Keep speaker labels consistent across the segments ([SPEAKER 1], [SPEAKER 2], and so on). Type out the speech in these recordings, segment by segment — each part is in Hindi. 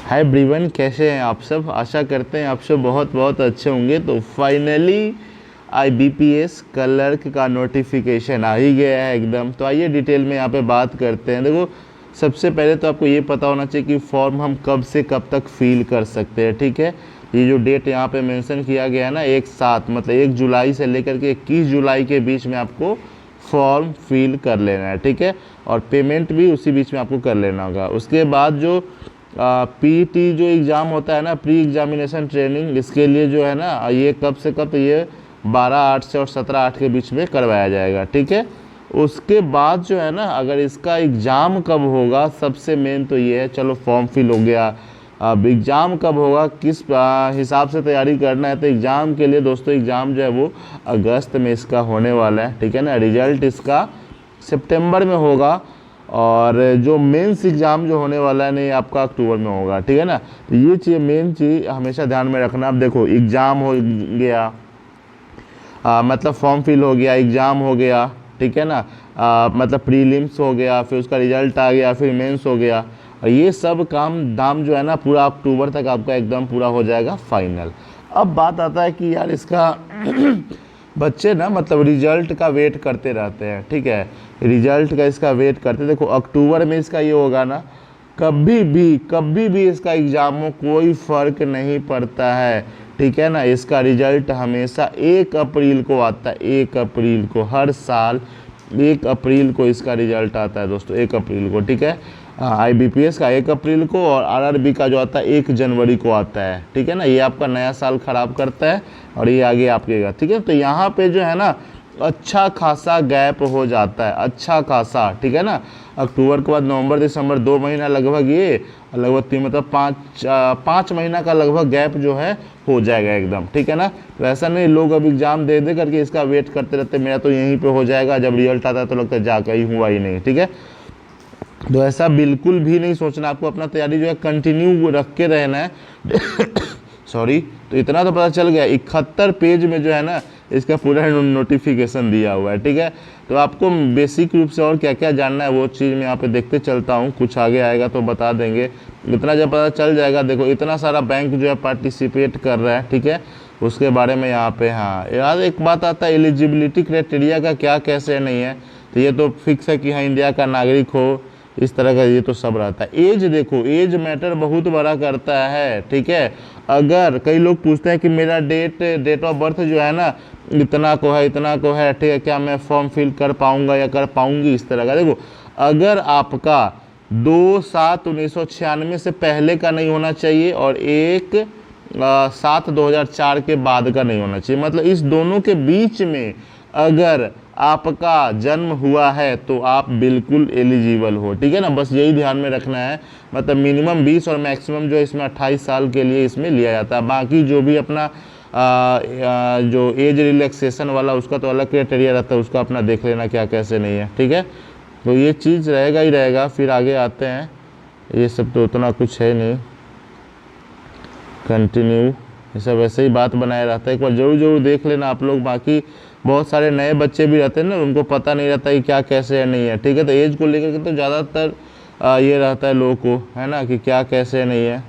[SPEAKER 1] हाय एवरीवन, कैसे हैं आप सब। आशा करते हैं आप सब बहुत बहुत अच्छे होंगे। तो फाइनली आईबीपीएस क्लर्क का नोटिफिकेशन आ ही गया है एकदम। तो आइए डिटेल में यहाँ पे बात करते हैं। देखो, सबसे पहले तो आपको ये पता होना चाहिए कि फॉर्म हम कब से कब तक फिल कर सकते हैं। ठीक है, ये जो डेट यहाँ पे मेंशन किया गया है ना, 1/7 मतलब 1 जुलाई से लेकर के 21 जुलाई के बीच में आपको फॉर्म फिल कर लेना है। ठीक है, और पेमेंट भी उसी बीच में आपको कर लेना होगा। उसके बाद जो पीटी जो एग्ज़ाम होता है ना, प्री एग्जामिनेशन ट्रेनिंग, इसके लिए जो है ना, ये कब से कब, तो ये 12/8 से और 17/8 के बीच में करवाया जाएगा। ठीक है, उसके बाद जो है ना, अगर इसका एग्ज़ाम कब होगा, सबसे मेन तो ये है। चलो फॉर्म फिल हो गया, अब एग्ज़ाम कब होगा, किस हिसाब से तैयारी करना है। तो एग्ज़ाम के लिए दोस्तों, एग्ज़ाम जो है वो अगस्त में इसका होने वाला है। ठीक है ना, रिजल्ट इसका सितंबर में होगा, और जो मेंस एग्ज़ाम जो होने वाला है नहीं, आपका अक्टूबर में होगा। ठीक है ना, तो ये चीज़ मेन चीज़ हमेशा ध्यान में रखना। अब देखो, एग्ज़ाम हो गया, मतलब फॉर्म फिल हो गया, एग्ज़ाम हो गया, ठीक है ना, मतलब प्रीलिम्स हो गया, फिर उसका रिजल्ट आ गया, फिर मेंस हो गया, और ये सब काम दाम जो है ना, पूरा अक्टूबर तक आपका एकदम पूरा हो जाएगा फाइनल। अब बात आता है कि यार इसका बच्चे ना, मतलब रिजल्ट का वेट करते रहते हैं। ठीक है, रिजल्ट का इसका वेट करते। देखो अक्टूबर में इसका ये होगा ना, कभी भी इसका एग्ज़ाम हो, कोई फ़र्क नहीं पड़ता है। ठीक है ना, इसका रिजल्ट हमेशा 1 अप्रैल को आता है। 1 अप्रैल को, हर साल 1 अप्रैल को इसका रिजल्ट आता है दोस्तों, 1 अप्रैल को। ठीक है, आईबीपीएस का 1 अप्रैल को, और आरआरबी का जो आता है 1 जनवरी को आता है। ठीक है ना, ये आपका नया साल ख़राब करता है और ये आगे आपके। ठीक है, तो यहाँ पे जो है ना, अच्छा खासा गैप हो जाता है, अच्छा खासा। ठीक है ना, अक्टूबर के बाद नवंबर दिसंबर 2 महीना लगभग, ये लगभग 3 मतलब 5 महीना का लगभग गैप जो है हो जाएगा एकदम। ठीक है ना, तो ऐसा नहीं लोग अब एग्ज़ाम दे दे करके इसका वेट करते रहते, मेरा तो यहीं पे हो जाएगा, जब रिजल्ट आता है तो लगता है जाकर ही हुआ ही नहीं। ठीक है, तो ऐसा बिल्कुल भी नहीं सोचना। आपको अपना तैयारी जो है कंटिन्यू रख के रहना है। सॉरी, तो इतना तो पता चल गया, 71 पेज में जो है ना, इसका पूरा नोटिफिकेशन दिया हुआ है। ठीक है, तो आपको बेसिक रूप से और क्या क्या जानना है वो चीज़ मैं यहाँ पे देखते चलता हूँ, कुछ आगे आएगा तो बता देंगे। इतना जब पता चल जाएगा, देखो इतना सारा बैंक जो है पार्टिसिपेट कर रहा है। ठीक है, उसके बारे में यहाँ पे। हाँ यार, एक बात आता है एलिजिबिलिटी क्राइटेरिया का, क्या कैसे नहीं है, तो ये तो फिक्स है कि हाँ इंडिया का नागरिक हो, इस तरह का ये तो सब रहता है। एज देखो, एज मैटर बहुत बड़ा करता है। ठीक है, अगर कई लोग पूछते हैं कि मेरा डेट ऑफ बर्थ जो है ना, इतना को है, इतना को है, ठीक है, क्या मैं फॉर्म फिल कर पाऊंगा या कर पाऊंगी, इस तरह का। देखो, अगर आपका 2/7/1996 से पहले का नहीं होना चाहिए, और 1/7/2004 के बाद का नहीं होना चाहिए, मतलब इस दोनों के बीच में अगर आपका जन्म हुआ है तो आप बिल्कुल एलिजिबल हो। ठीक है ना, बस यही ध्यान में रखना है। मतलब मिनिमम 20 और मैक्सिमम जो है इसमें 28 साल के लिए इसमें लिया जाता है। बाकी जो भी अपना जो एज रिलैक्सेशन वाला, उसका तो अलग क्राइटेरिया रहता है, उसका अपना देख लेना क्या कैसे नहीं है। ठीक है, तो ये चीज़ रहेगा ही रहेगा। फिर आगे आते हैं, ये सब तो उतना कुछ है नहीं, कंटिन्यू ये सब ऐसे ही बात बनाए रहता है। एक बार जरूर देख लेना आप लोग। बाकी बहुत सारे नए बच्चे भी रहते हैं ना, उनको पता नहीं रहता कि क्या कैसे है नहीं है। ठीक है, तो एज को लेकर के तो ज़्यादातर ये रहता है लोगों को, है ना, कि क्या कैसे है नहीं है।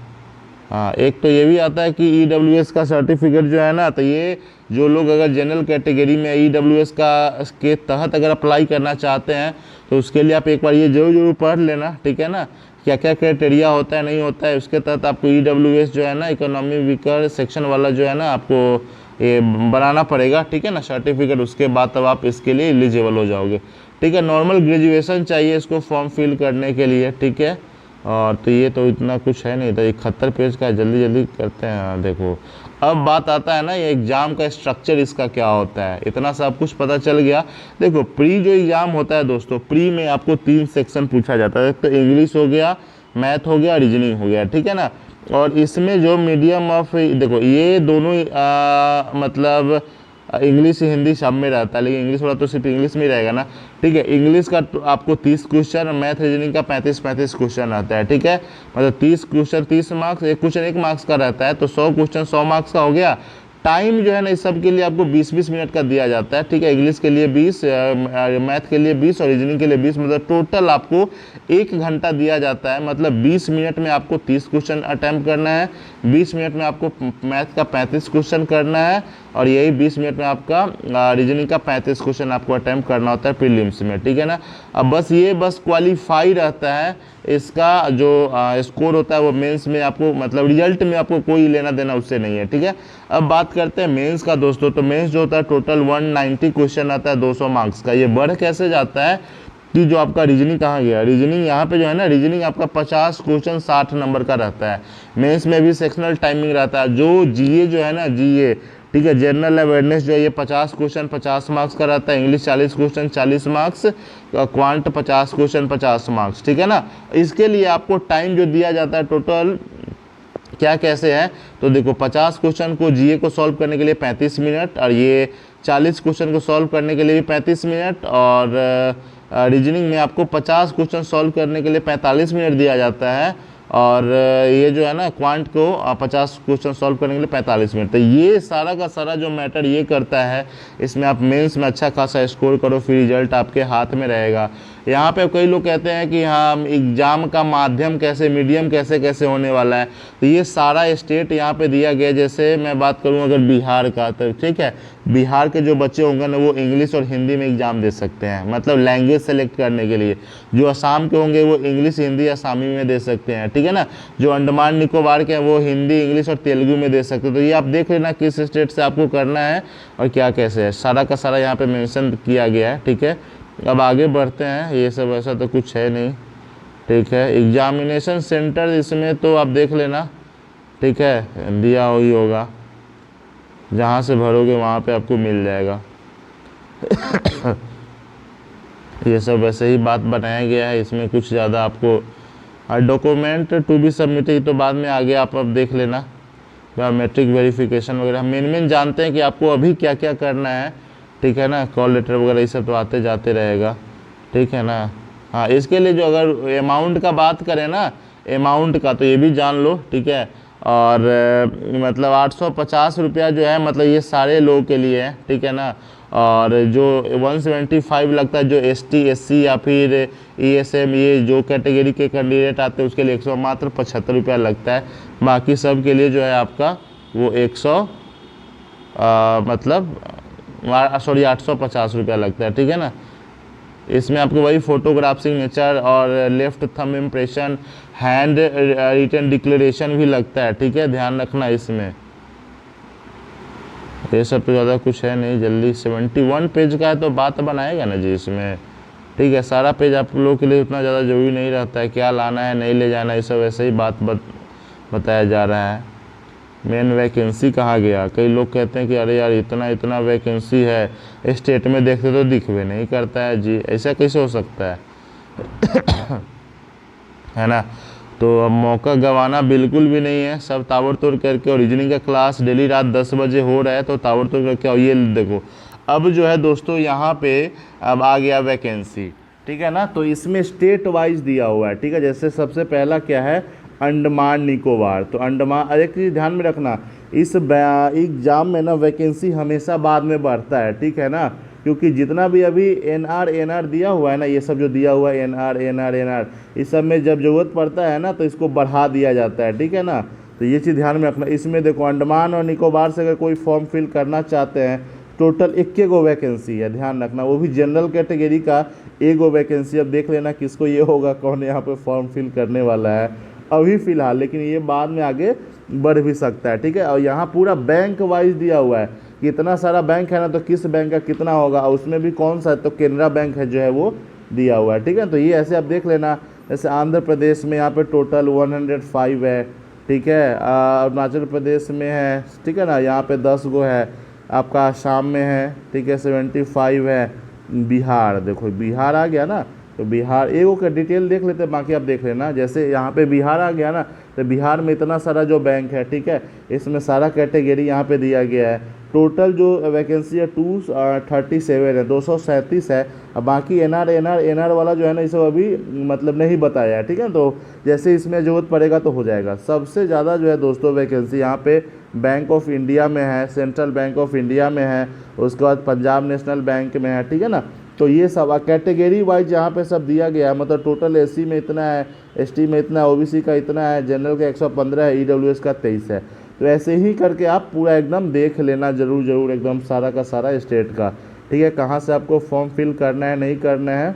[SPEAKER 1] हाँ, एक तो ये भी आता है कि ईडब्ल्यूएस का सर्टिफिकेट जो है ना, तो ये जो लोग अगर जनरल कैटेगरी में ईडब्ल्यूएस का के तहत अगर अप्लाई करना चाहते हैं, तो उसके लिए आप एक बार ये जरूर पढ़ लेना। ठीक है ना, क्या क्या क्राइटेरिया होता है नहीं होता है, उसके तहत आपको ईडब्ल्यूएस जो है ना, इकोनॉमी वीकर सेक्शन वाला जो है ना, आपको ये बनाना पड़ेगा। ठीक है ना, सर्टिफिकेट, उसके बाद तब आप इसके लिए एलिजिबल हो जाओगे। ठीक है, नॉर्मल ग्रेजुएशन चाहिए इसको फॉर्म फिल करने के लिए। ठीक है, और तो ये तो इतना कुछ है नहीं, तो 71 पेज का जल्दी करते हैं। हाँ, देखो अब बात आता है ना, ये एग्ज़ाम का स्ट्रक्चर इसका क्या होता है, इतना सब कुछ पता चल गया। देखो, प्री जो एग्ज़ाम होता है दोस्तों, प्री में आपको 3 सेक्शन पूछा जाता है। एक तो इंग्लिश हो गया, मैथ हो गया, रीजनिंग हो गया। ठीक है ना, और इसमें जो मीडियम ऑफ, देखो ये दोनों मतलब इंग्लिश हिंदी सब में रहता है, लेकिन इंग्लिश वाला तो सिर्फ इंग्लिश में ही रहेगा ना। ठीक है, इंग्लिश का तो आपको 30 क्वेश्चन, मैथ रीजनिंग का 35 क्वेश्चन आता है। ठीक है, मतलब 30 क्वेश्चन 30 मार्क्स, एक क्वेश्चन 1 मार्क्स का रहता है, तो 100 क्वेश्चन 100 मार्क्स का हो गया। टाइम जो है ना इस सब के लिए आपको 20-20 मिनट का दिया जाता है, ठीक है। इंग्लिश के लिए 20, मैथ के लिए 20 और रीजनिंग के लिए 20, मतलब टोटल आपको 1 घंटा दिया जाता है। मतलब 20 मिनट में आपको 30 क्वेश्चन अटैम्प्ट करना है, 20 मिनट में आपको मैथ का 35 क्वेश्चन करना है और यही 20 मिनट में आपका रीजनिंग का 35 क्वेश्चन आपको अटैम्प्ट करना होता है प्रीलिम्स में, ठीक है ना। अब बस क्वालिफाई रहता है, इसका जो स्कोर होता है वो मेंस में आपको, मतलब रिजल्ट में आपको कोई लेना देना उससे नहीं है, ठीक है। अब बात करते हैं मेंस का दोस्तों। तो मेंस जो होता है टोटल 190 क्वेश्चन आता है 200 मार्क्स का। ये बढ़ कैसे जाता है कि जो आपका रीजनिंग कहाँ गया, रीजनिंग यहाँ पे जो है ना, रीजनिंग आपका 50 क्वेश्चन 60 नंबर का रहता है। मेंस में भी सेक्शनल टाइमिंग रहता है। जो जीए जो है ना, जीए, ठीक है, जनरल अवेयरनेस जो है ये 50 क्वेश्चन 50 मार्क्स का रहता है, English 40 question 40 marks, quant 50 question 50 marks, ठीक है ना। इसके लिए आपको टाइम जो दिया जाता है टोटल क्या कैसे है, तो देखो 50 क्वेश्चन को जीए को सॉल्व करने के लिए 35 मिनट और ये 40 क्वेश्चन को सॉल्व करने के लिए भी 35 मिनट और रीजनिंग में आपको 50 क्वेश्चन सॉल्व करने के लिए 45 मिनट दिया जाता है और ये जो है ना क्वांट को 50 क्वेश्चन सॉल्व करने के लिए 45 मिनट। तो ये सारा का सारा जो मैटर ये करता है, इसमें आप मेंस में अच्छा खासा स्कोर करो, फिर रिजल्ट आपके हाथ में रहेगा। यहाँ पे कई लोग कहते हैं कि हाँ एग्ज़ाम का माध्यम कैसे, मीडियम कैसे कैसे होने वाला है, तो ये सारा स्टेट यहाँ पे दिया गया। जैसे मैं बात करूँ अगर बिहार का, तो ठीक है, बिहार के जो बच्चे होंगे ना वो इंग्लिश और हिंदी में एग्ज़ाम दे सकते हैं, मतलब लैंग्वेज सेलेक्ट करने के लिए। जो असम के होंगे वो इंग्लिश हिंदी आसामी में दे सकते हैं, ठीक है ना। जो अंडमान निकोबार के हैं वो हिंदी इंग्लिश और तेलुगु में दे सकते हैं। तो ये आप देख लेना किस स्टेट से आपको करना है और क्या कैसे है, सारा का सारा यहाँ पे मेंशन किया गया है, ठीक है। अब आगे बढ़ते हैं, ये सब ऐसा तो कुछ है नहीं, ठीक है। एग्जामिनेशन सेंटर इसमें तो आप देख लेना, ठीक है, दिया हुई होगा, जहाँ से भरोगे वहाँ पे आपको मिल जाएगा। ये सब वैसे ही बात बनाया गया है, इसमें कुछ ज़्यादा आपको डॉक्यूमेंट टू बी सबमिटेड तो बाद में आगे आप अब देख लेना, बायोमेट्रिक वेरिफिकेशन वगैरह। मेन जानते हैं कि आपको अभी क्या क्या करना है, ठीक है ना। कॉल लेटर वगैरह ये सब तो आते जाते रहेगा, ठीक है ना। हाँ, इसके लिए जो अगर अमाउंट का बात करें ना, अमाउंट का, तो ये भी जान लो, ठीक है। और मतलब 850 रुपया जो है, मतलब ये सारे लोगों के लिए है, ठीक है ना। और जो 175 लगता है जो ST SC या फिर ESM, ये जो कैटेगरी के कैंडिडेट आते हैं उसके लिए मात्र 75 रुपया लगता है। बाकी सब के लिए जो है आपका वो 850 रुपया लगता है, ठीक है ना। इसमें आपको वही फोटोग्राफ, सिग्नेचर और left thumb impression, hand written declaration भी लगता है, ठीक है, ध्यान रखना इसमें। ये सब तो ज़्यादा कुछ है नहीं, जल्दी 71 पेज का है तो बात बनाएगा ना जी इसमें, ठीक है। सारा पेज आप लोगों के लिए उतना ज़्यादा जरूरी नहीं रहता है, क्या लाना है नहीं ले जाना, ये सब ऐसे ही बताया जा रहा है। मेन वैकेंसी कहाँ गया, कई लोग कहते हैं कि अरे यार इतना वैकेंसी है, स्टेट में देखते तो दिखवे नहीं करता है जी, ऐसा कैसे हो सकता है। है ना। तो अब मौका गंवाना बिल्कुल भी नहीं है, सब ताबड़तोड़ करके। और रीजनिंग का क्लास डेली रात 10 बजे हो रहा है, तो ताबड़तोड़ करके। और ये देखो अब जो है दोस्तों यहाँ पे अब आ गया वैकेंसी, ठीक है ना। तो इसमें स्टेट वाइज दिया हुआ है, ठीक है। जैसे सबसे पहला क्या है, अंडमान निकोबार। तो अंडमान, एक चीज़ ध्यान में रखना, इस एग्जाम में ना वैकेंसी हमेशा बाद में बढ़ता है, ठीक है ना। क्योंकि जितना भी अभी एनआर दिया हुआ है ना, ये सब जो दिया हुआ है एनआर, इस सब में जब ज़रूरत पड़ता है ना तो इसको बढ़ा दिया जाता है, ठीक है ना। तो ये चीज़ ध्यान में रखना। इसमें देखो अंडमान और निकोबार से अगर कोई फॉर्म फिल करना चाहते हैं, टोटल 21 वैकेंसी है, ध्यान रखना, वो भी जनरल कैटेगरी का 1 वैकेंसी। अब देख लेना किसको ये होगा, कौन यहाँ पे फॉर्म फिल करने वाला है अभी फ़िलहाल, लेकिन ये बाद में आगे बढ़ भी सकता है, ठीक है। और यहाँ पूरा बैंक वाइज दिया हुआ है, कितना सारा बैंक है ना, तो किस बैंक का कितना होगा, और उसमें भी कौन सा है, तो केनरा बैंक है जो है वो दिया हुआ है, ठीक है। तो ये ऐसे आप देख लेना। जैसे आंध्र प्रदेश में यहाँ पे टोटल 105 है, ठीक है। अरुणाचल प्रदेश में है, ठीक है ना, यहाँ पे 10 गो है। आपका आसाम में है, ठीक है, 75 है। बिहार, देखो बिहार आ गया ना, तो बिहार एगो का डिटेल देख लेते हैं, बाकी आप देख लेना। जैसे यहाँ पे बिहार आ गया ना, तो बिहार में इतना सारा जो बैंक है, ठीक है, इसमें सारा कैटेगरी यहाँ पे दिया गया है। टोटल जो वैकेंसी है 237 है, 237 है। अब बाकी एनआर वाला जो है ना, ये सब अभी मतलब नहीं बताया है, ठीक है। तो जैसे इसमें ज़रूरत पड़ेगा तो हो जाएगा। सबसे ज़्यादा जो है दोस्तों वैकेंसी यहाँ पे बैंक ऑफ इंडिया में है, सेंट्रल बैंक ऑफ इंडिया में है, उसके बाद पंजाब नेशनल बैंक में है, ठीक है ना। तो ये सब कैटेगरी वाइज यहाँ पे सब दिया गया है, मतलब टोटल एससी में इतना है, एसटी में इतना है, ओबीसी का इतना है, जनरल का 115 है, ईडब्ल्यूएस का 23 है। तो ऐसे ही करके आप पूरा एकदम देख लेना ज़रूर एकदम सारा का सारा स्टेट का, ठीक है, कहाँ से आपको फॉर्म फिल करना है नहीं करना है।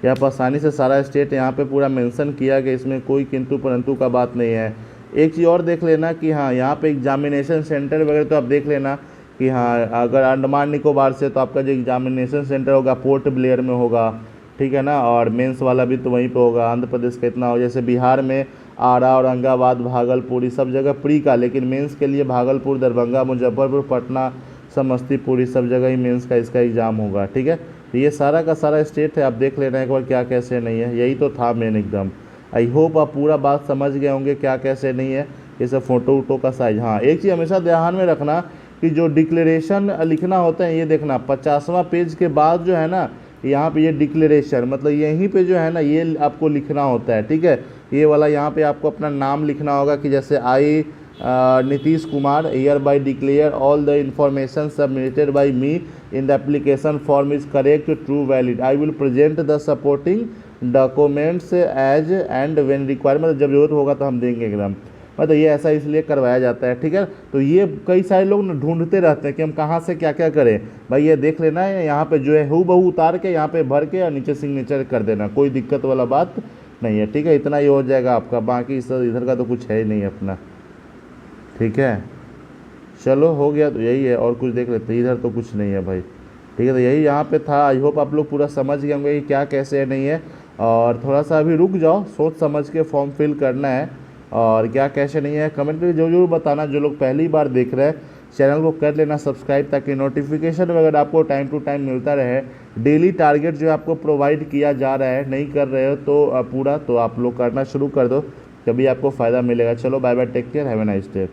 [SPEAKER 1] यहाँ पर आसानी से सारा स्टेट यहाँ पे पूरा मेंशन किया गया, इसमें कोई किंतु परंतु का बात नहीं है। एक चीज़ और देख लेना कि हाँ यहाँ पे एग्जामिनेशन सेंटर वगैरह तो आप देख लेना कि हाँ अगर अंडमान निकोबार से तो आपका जो एग्जामिनेशन सेंटर होगा पोर्ट ब्लेयर में होगा, ठीक है ना। और मेंस वाला भी तो वहीं पे होगा। आंध्र प्रदेश का इतना हो, जैसे बिहार में आरा औरंगाबाद भागलपुर ये सब जगह प्री का, लेकिन मेंस के लिए भागलपुर, दरभंगा, मुजफ्फरपुर, पटना, समस्तीपुर ये सब जगह ही मेंस का इसका एग्ज़ाम होगा, ठीक है। तो ये सारा का सारा स्टेट है, आप देख लेना एक बार क्या कैसे नहीं है। यही तो था मेन एकदम। आई होप आप पूरा बात समझ गए होंगे क्या कैसे नहीं है। ये सब फ़ोटो वोटो का साइज। हाँ एक चीज़ हमेशा ध्यान में रखना कि जो डिक्लेरेशन लिखना होता है, ये देखना 50वां पेज के बाद जो है ना, यहाँ पे ये डिक्लेरेशन मतलब यहीं पे जो है ना ये आपको लिखना होता है, ठीक है। ये वाला यहाँ पे आपको अपना नाम लिखना होगा कि जैसे I Nitish Kumar hereby declare all the information submitted by me in the application form is correct true valid, I will present the supporting documents as and when required, मतलब जब जरूरत होगा तो हम देंगे एकदम। मतलब ये ऐसा इसलिए करवाया जाता है, ठीक है। तो ये कई सारे लोग ना ढूंढते रहते हैं कि हम कहाँ से क्या क्या करें। भाई ये देख लेना है, यहाँ पे जो है हूबहू उतार के यहाँ पे भर के और नीचे सिग्नेचर कर देना, कोई दिक्कत वाला बात नहीं है, ठीक है। इतना ही हो जाएगा आपका, बाकी इस इधर का तो कुछ है ही नहीं अपना, ठीक है। चलो हो गया, तो यही है। और कुछ देख लेते हैं, इधर तो कुछ नहीं है भाई, ठीक है। तो यही यहाँ पे था। आई होप आप लोग पूरा समझ गए होंगे कि क्या कैसे नहीं है। और थोड़ा सा अभी रुक जाओ, सोच समझ के फॉर्म फिल करना है और क्या कैसे नहीं है कमेंट में जरूर बताना। जो लोग पहली बार देख रहे हैं चैनल को कर लेना सब्सक्राइब, ताकि नोटिफिकेशन वगैरह आपको टाइम टू टाइम मिलता रहे। डेली टारगेट जो आपको प्रोवाइड किया जा रहा है, नहीं कर रहे हो तो पूरा तो आप लोग करना शुरू कर दो, तभी आपको फ़ायदा मिलेगा। चलो bye bye, take care, have a nice day.